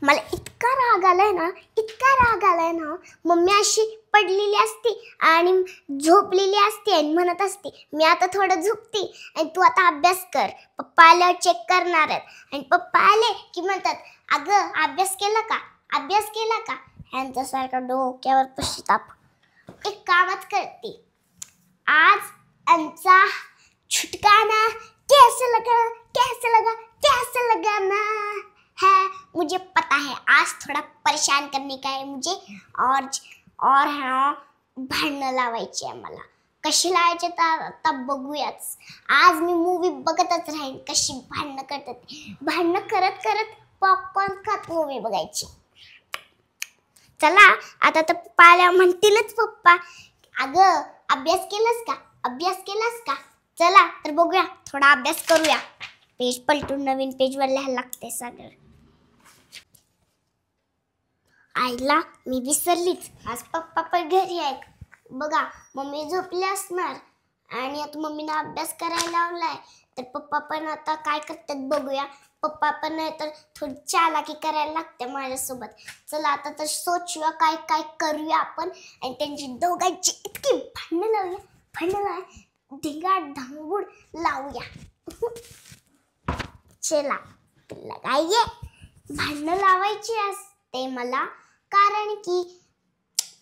मला इतका राग आलाय ना, मम्मी अशी पडलेली असती आणि झोपलेली असते आणि म्हणत असते मी आता थोडं झोपते आणि तू आता अभ्यास कर. पप्पा आल्यावर चेक करणार आहेत आणि पप्पा आले की म्हणतात अगं अभ्यास केला का. यांच्यासारखं डोक्यावर पश्चाताप. एक कामच करते, आज आमचा छुटकाना कैसे लगाना है. मुझे पता है आज थोड़ा परेशान करने का है मुझे और हाँ भांडणं लावायची आहे मला. कशी लावायची तर आता बघूयाच. आज मी मूवी बघतच राहीन कशी भांडणं करतात. भांडणं करत करत पॉपकॉर्न खात मूवी बघायची. चला आता तर पप्पा आल्या म्हणतीलच पप्पा अगं अभ्यास केलास का. चला तर बघूया थोडा अभ्यास करूया. पेज पलटून नवीन पेजवर लिहायला लागते सगळं. आईला मी विसरलीच, आज पप्पा पण घरी आहेत. बघा मम्मी झोपली असणार आणि आता मम्मीने अभ्यास करायला लावलाय. तर पप्पा पण आता काय करतात बघूया. पप्पा पण नाही तर थोडी चालाकी करायला लागते माझ्यासोबत. चला आता तर सोचूया काय काय करूया आपण आणि त्यांची दोघांची इतकी भांडणं लावूया धिंगाड धांगूड लावूया. चला लगाइए. भांडणं लावायची असते मला कारण की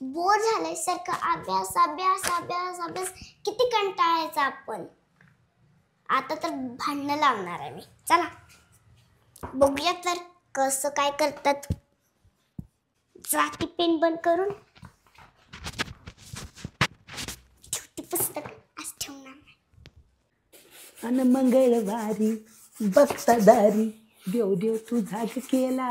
बोर झालंय सारखं अभ्यास किती कंटाळायचा आपण. आता तर भांडणं लावणार आहे मी. चला बघूया तर कसं काय करतात. जाती पेन बंद करून छोटी पुस्तक आज ठेवणार नाही. अन मंगळवारी बघतादारी देव देव तुझा केला.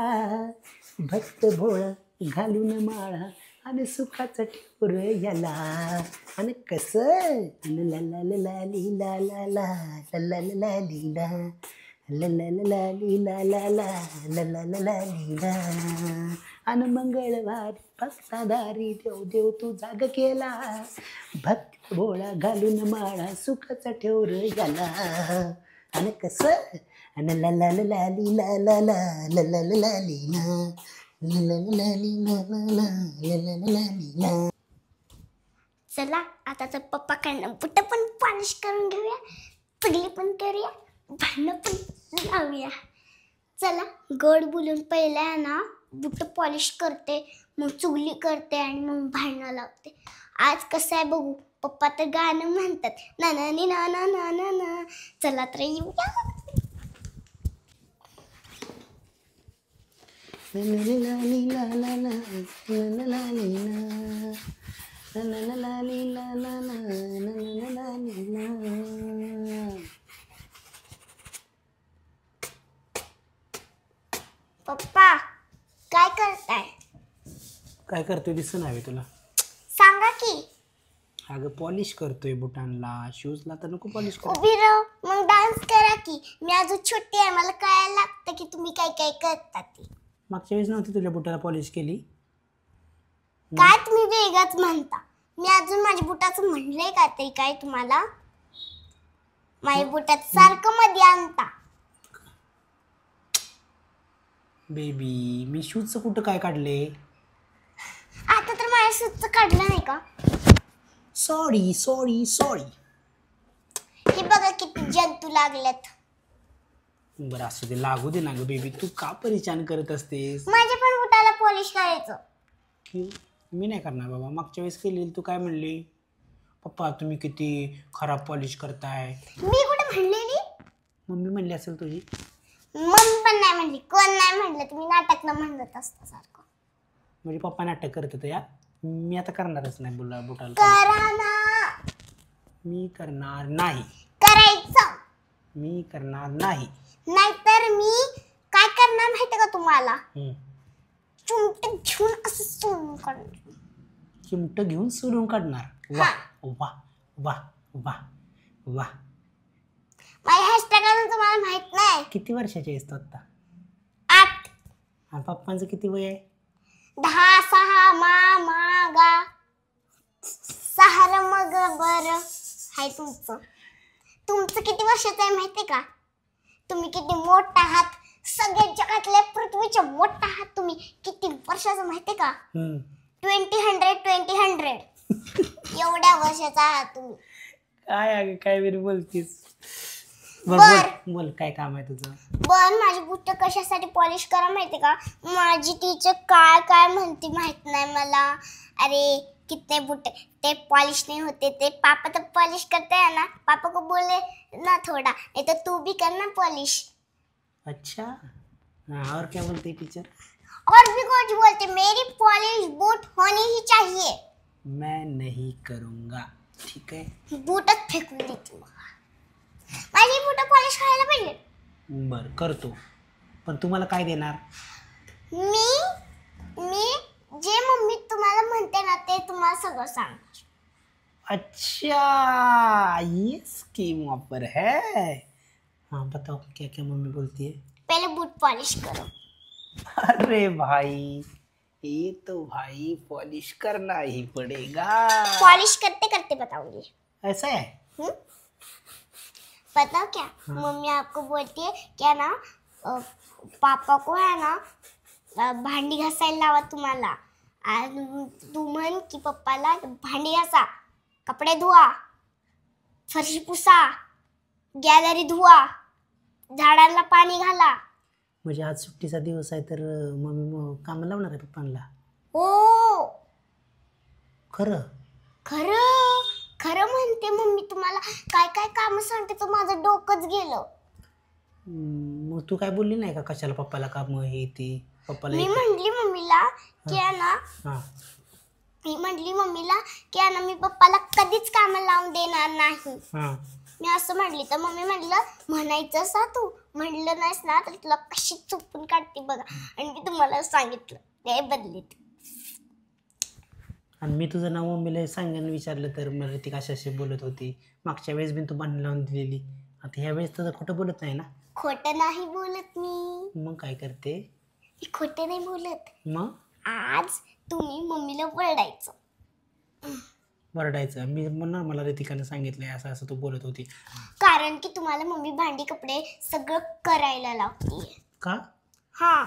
भक्त भोळा घालून माळा आणि सुखाचा ठेवर याला. आणि कसं ला ला ला ला लीला ला ला ला ला ला लीला ला ला ला लीला ला ला ला ला ला लीला. अन मंगळवारी भक्तादारी देव देव तू जाग केला. भक्त भोळा घालून माळा सुखाचा ठेवर याला. आणि कसं ला ला ला ला लीला ला ला ला ला ला लीला ला ला ला लीला ला ला ला ला लीला. चला आता तर पप्पाकडनं बुटं पण पॉलिश करून घेऊया, चुगली पण करूया, भांडणं पण लावूया. चला गोड बोलून पहिला ना बुटं पॉलिश करते, मग चुगली करते आणि मग भांडणं लावते. आज कसं आहे बघू. पप्पा तर गाणं म्हणतात ना ना नी ना ना ना ना ना. चला तर येऊया. पप्पा काय करताय. काय करतोय दिसत नाही तुला. सांगा की. अगं पॉलिश करतोय बुटांना शूजला तर नको पॉलिश करू. उभी राह मग डान्स करा की. मी अजून छोटी आहे मला कळायला लागतं की तुम्ही काय काय करता ते. मागच्या वेळेस नव्हती तुझ्या बुटाला पॉलिश केली. काय तुम्ही वेगळंच म्हणता. मी अजून माझ्या बुटाचं म्हणलंय का तरी काय तुम्हाला. माझ्या बुटात सारखं मध्ये आणता. बेबी मी शूजचं कुठं काय काढले. आता तर माझ्या शूजचं काढलं नाही का. Sorry sorry sorry. हे बघा किती जंतू लागल्यात. बरं असं ते लागू दे ना ग बेबी. तू का परेशान करत असतेस. माझ्या पण बुटाला पॉलिश करायचं. मी नाही करणार बाबा. मागच्या वेळेस केली तू काय म्हणली पप्पा तुम्ही किती खराब पॉलिश करताय. मी कुठे म्हणलेली. मम्मी म्हणली असेल तुझी. मम्मी पण नाही म्हणली. कोण नाही म्हणलं. तुम्ही नाटकनं म्हणत असता सारखं. म्हणजे पप्पा नाटक करत होतं या. मी आता करणारच नाही बुटाला. करा ना. मी करणार नाही. करायचं. मी करणार नाही. नाहीतर मी काय करणार माहिती का तुम्हाला. चिमट घेऊन असं सोडून काढणार. चिमट घेऊन सोडून काढणार. वा वा वा वा वा. माझ्या हेअरस्टाईल तुम्हाला माहित नाही. किती वर्षाचे आहेस तू आता. 8. आणि पप्पांचं किती वय आहे. 10 6 मा गा 6 मग बरं हाय तुमचं किती वर्षाचा आहे माहितीये का? तुम्ही किती मोठा आहात, सगळ्या जगातल्या पृथ्वीच्या मोठा आहात तुम्ही. किती वर्षाचा माहितीये का? 20 एवढ्या वर्षाचा आहात तुम्ही. काय अगं काय वेळ बोलतीस. बर बोल काय काम आहे तुझं. पण माझी बुट कशासाठी पॉलिश करा माहितीये का? माझी टीचर काय काय म्हणते माहित नाही मला. अरे कितने बुट ते पॉलिश नहीं होते, ते पापा तो पॉलिश करते हैं ना. पापा को बोले ना थोड़ा, नहीं तो तू भी करना पॉलिश. अच्छा हाँ, और क्या बोलती टीचर. और भी कुछ बोलते, मेरी पॉलिश बूट होनी ही चाहिए. मैं नहीं करूँगा. ठीक है. बूटच फेकून देते मग. माझी बूट पॉलिश करायला पाहिजे. बरं करतो, पण तुम्हाला काय देणार. मी जे मम्मी तुम्हाला म्हणते ना ते तुम्हाला सगळं सांगणार. अच्छा ये स्कीम ऑफर है. हाँ बताओ क्या क्या मम्मी बोलती है. पहले बूट पॉलिश करो. अरे भाई ये तो भाई पॉलिश करना ही पड़ेगा. पॉलिश करते करते बताऊंगी. ऐसा है. पता क्या मम्मी आपको बोलती है क्या ना, पापा को है ना भांडी घासायला लावा तुम्हाला. आणि तू म्हण की पप्पाला भांडी घासा, कपडे धुवा, फरशी पुसा, गॅलरी धुवा, झाडांना पाणी घाला. म्हणजे आज सुट्टीचा दिवस आहे तर मम्मी काम लावणार आहे पप्पांना. हो खरं खरं खरं म्हणते मम्मी. तुम्हाला काय काय काम सांगते तर माझं डोकंच गेलं. मग तू काय बोलली नाही का कशाला पप्पाला काम हे ते. पप्पाला मी म्हणली मम्मीला की आहे ना, हां मी म्हणली मम्मीला की आहे ना मी पप्पाला कधीच कामाला लावून देणार नाही. हां मी असं म्हणली तर मम्मी म्हणलं म्हणायचं सा तू, म्हणलं नाहीस ना तर तुला कशी चुपून काढते बघा. आणि मी तुम्हाला सांगितलं ते बदलीत. आणि मी तुझं नाव मम्मीला सांगायला विचारलं तर मला ती कशाशी बोलत होती. मागच्या वेळेस बिन तू भांडण लावून दिलेली. आता ह्या वेळेस तुझं खोटं बोलत नाही ना. खोटं नाही बोलत मी. मग काय करते. मी खोटं नाही बोलत. मग आज तुम्ही मम्मीला वरडायचं. वरडायचं. मी म्हणणार मला रितिकाने सांगितलंय असं असं तू बोलत होती. कारण की तुम्हाला मम्मी भांडी कपडे सगळं करायला लावते. का. हां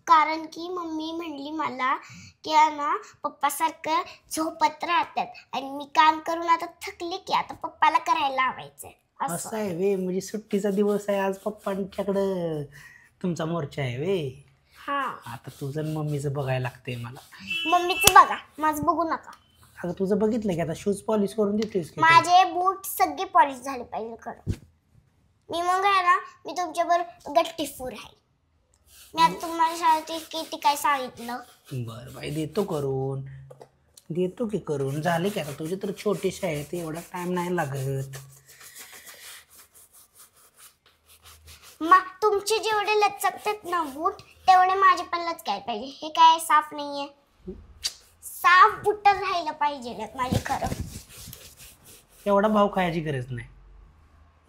कारण की मम्मी म्हणली मला की ना पप्पासारखं झोपत राहतात आणि मी काम करून आता थकले की आता पप्पाला करायला लावायचंय. असं आहे वे. म्हणजे सुट्टीचा दिवस आहे आज पप्पांच्याकडं तुमचा मोर्चा आहे वे. हां आता तुझं मम्मीचं बघायला लागतंय मला. मम्मीचं बघा माझं बगू नका. अगं तुझं बघितलं की आता शूज पॉलिश करून देतोयस की. माझे बूट सगळे पॉलिश झाले पाहिजे खरं. मी मग आहे ना मी तुमच्याबरोबर गट्टीफोर आहे. मी आता तुम्हाला शाळेत किती काय सांगितलं. बरं बाई देतो करून. देतो की करून. झाले की आता तुझे तर छोटेसे आहेत एवढा टाइम नाही लागत. मग तुमचे जेवढे लचकतात ना बूट तेवढे माझे पण लचकाय पाहिजे. हे काय साफ नाहीये. साफ बुट राहायला पाहिजे माझे खरं. एवढा भाव खायची गरज नाही.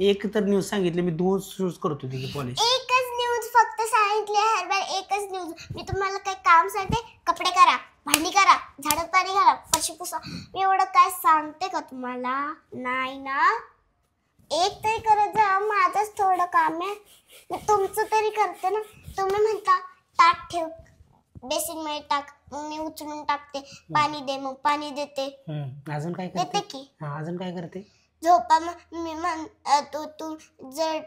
एक तर न्यूज सांगितली मी 2 शूज करतो तिथे पॉलिश. एकच न्यूज फक्त सांगितली हर बार एकच न्यूज. मी तुम्हाला काही काम सांगते, कपडे करा, भांडी करा, झाडात पाणी घाला, फरशी पुसा. मी एवढं काय सांगते का तुम्हाला. नाही ना. एक तरी करत जा. माझंच थोडं काम आहे. मी तुमचं तरी करते ना. तुम्ही म्हणता ताट ठेव बेसिन मध्ये टाक, मग मी उचलून टाकते. पाणी दे, मग पाणी देते. अजून काय देते करते की. हा अजून काय करते. झोपा मी तू जर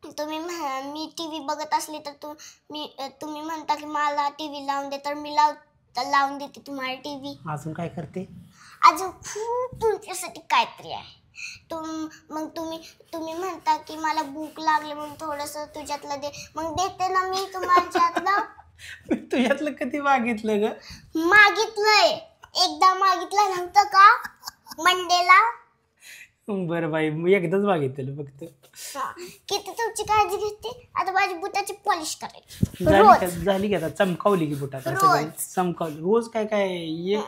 तुम्ही मी टीव्ही बघत असली तर तुम्ही म्हणता की मला टीव्ही लावून दे तर मी लावून देते तुम्हाला टीव्ही. अजून काय करते. अजून खूप तुमच्यासाठी काहीतरी आहे. मग तुम्ही म्हणता की मला भूक लागली म्हणून थोडंसं तुझ्यातलं दे, मग देते ना मी तुम्हाच्यातलं. तुझ्यातलं कधी मागितलं ग. मागितलंय एकदा. मागितलं नव्हतं का मंडेला. बरं बाई मी एकदाच मागितलं फक्त. किती तुमची काळजी घेते. आता माझी बुटाची पॉलिश करायची. झाली की आता चमकावली की बुटात. चमकावली. रोज काय काय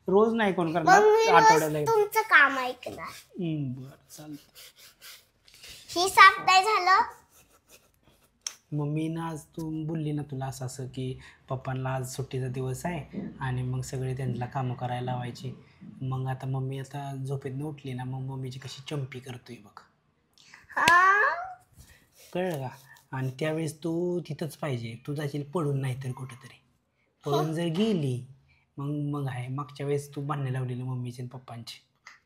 रोज नाही कोण करणार. आठवड्याला तुमचं काम ऐकणार. बरं चालतं. ही साफ नाही झालं. मम्मीनं आज तू बोलली ना तुला असं असं की पप्पांना आज सुट्टीचा दिवस आहे आणि मग सगळे त्यांना कामं करायला लावायची. मग आता मम्मी आता झोपेतनं उठली ना मग मम्मीची कशी चंपी करतोय बघ. हा कळलं का? आणि त्यावेळेस तू तिथंच पाहिजे, तू जाशील पडून नाही तर कुठंतरी. पळून जर गेली मग मग आहे मागच्या वेळेस तू भांडणं लावलेली मम्मीची आणि पप्पांची.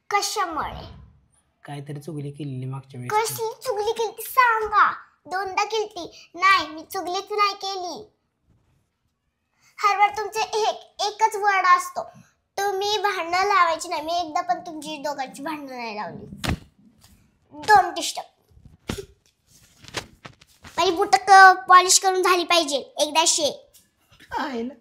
कशामुळे? काहीतरी चुगली केलेली मागच्या वेळेस तू. कसली चुगली केली सांगा. 2दा केली. नाही मी चुगलीच नाही केली. हर वेळ तुमचे एकच वर्ड असतो, तुम्ही भांडणं लावायची नाही. मी एकदा पण तुमची दोघांची भांडणं नाही लावली. Don't disturb. माझी बुट पॉलिश करून झाली पाहिजे एकदा शे. आयला